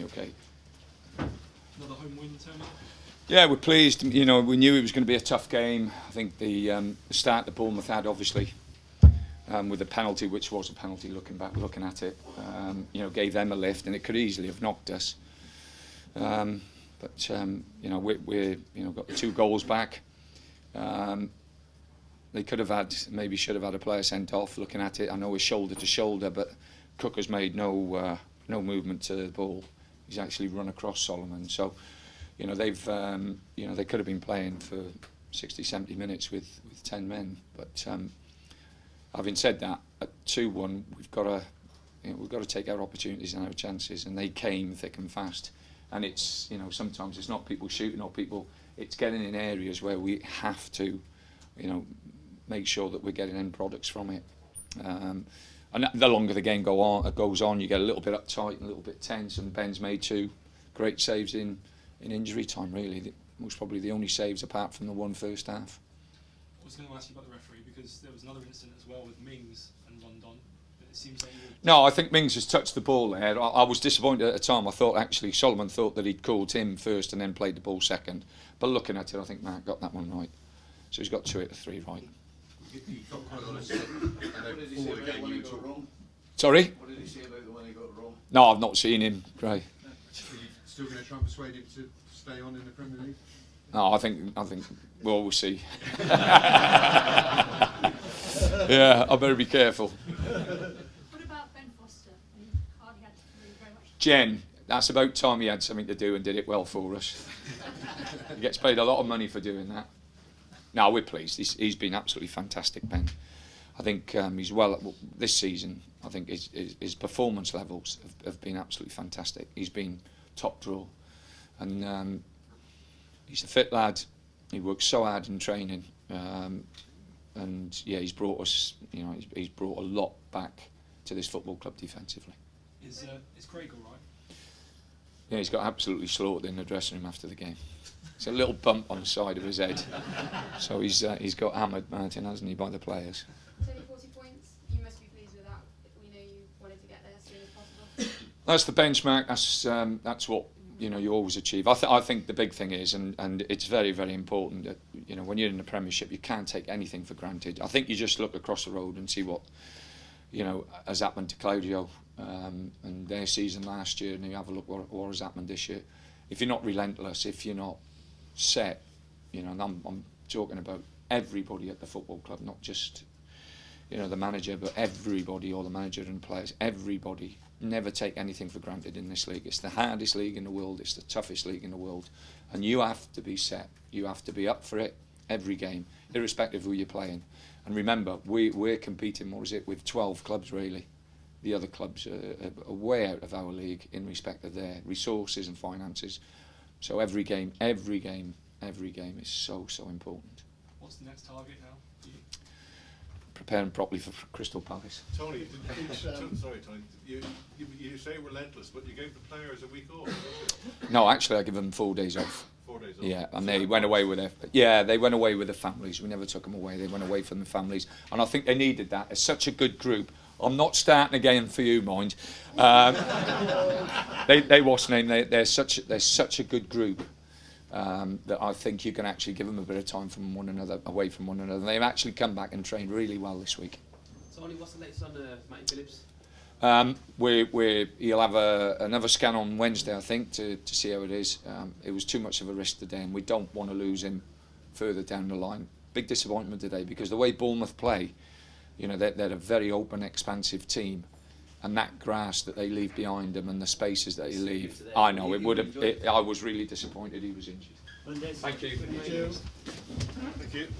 okay. Another home win, Tony? Yeah, we're pleased. You know, we knew it was going to be a tough game. I think the start that Bournemouth had, obviously, with the penalty, which was a penalty looking at it, you know, gave them a lift, and it could easily have knocked us. But you know, we're you know, got the 2 goals back. They could have had, maybe should have had a player sent off. Looking at it, I know he's shoulder to shoulder, but Cook has made no movement to the ball. He's actually run across Solomon. So, you know, they've you know, they could have been playing for 60, 70 minutes with 10 men. But having said that, at 2-1, we've got to take our opportunities and our chances, and they came thick and fast. And it's, you know, sometimes it's not people shooting or people, it's getting in areas where we have to, you know, make sure that we're getting end products from it. And the longer the game goes on, you get a little bit uptight and a little bit tense. And Ben's made 2 great saves in injury time. Really, most probably the only saves apart from the one first half. I was going to ask you about the referee because there was another incident as well with Mings and Rondon. But it seems like no, I think Mings has touched the ball there. I was disappointed at the time. I thought actually Solomon thought that he'd called him first and then played the ball second. But looking at it, I think Mark got that one right. So he's got 2 out of 3 right. He got quite honest. What did he say about the one he got wrong? Sorry? What did he say about the one he got wrong? No, I've not seen him, Gray. Are you still going to try and persuade him to stay on in the Premier League? No, I think we'll see. Yeah, I better be careful. What about Ben Foster? He hardly had to do very much. Jen, that's about time he had something to do and did it well for us. He gets paid a lot of money for doing that. No, we're pleased. He's been absolutely fantastic, Ben. I think he's this season. I think his performance levels have been absolutely fantastic. He's been top draw, and he's a fit lad. He works so hard in training, and yeah, he's brought us. You know, he's brought a lot back to this football club defensively. Is Craig all right? Yeah, he's got absolutely slaughtered in the dressing room after the game. It's a little bump on the side of his head. So he's got hammered, Martin, hasn't he, by the players. Tony, 40 points. You must be pleased with that. We know you wanted to get there as soon as possible. That's the benchmark. That's what, you know, you always achieve. I think the big thing is, and it's very, very important that, you know, when you're in the Premiership, you can't take anything for granted. I think you just look across the road and see what, you know, has happened to Claudio and their season last year, and you have a look what has happened this year. If you're not relentless, if you're not set, you know, and I'm talking about everybody at the football club, not just, you know, the manager, but everybody, or the manager and players, everybody. Never take anything for granted in this league. It's the hardest league in the world, it's the toughest league in the world, and you have to be set, you have to be up for it every game, irrespective of who you're playing. And remember, we're competing, what is it, with 12 clubs really. The other clubs are way out of our league in respect of their resources and finances. So every game is so important. What's the next target now? Preparing properly for Crystal Palace. Tony, sorry, Tony. You say relentless, but you gave the players a week off. No, actually, I give them 4 days off. 4 days off. Yeah, and they went away with they went away with their families. We never took them away. They went away from the families, and I think they needed that. It's such a good group. I'm not starting again for you, mind. They what's name? They're such a good group that I think you can actually give them a bit of time from one another, away from one another. They've actually come back and trained really well this week. Tony, what's the latest on Matty Phillips? He'll have another scan on Wednesday, I think, to see how it is. It was too much of a risk today, and we don't want to lose him further down the line. Big disappointment today because the way Bournemouth play, you know, they're a very open, expansive team, and that grass that they leave behind them and the spaces that they leave, I know it would have. I was really disappointed he was injured. Thank you. Thank you.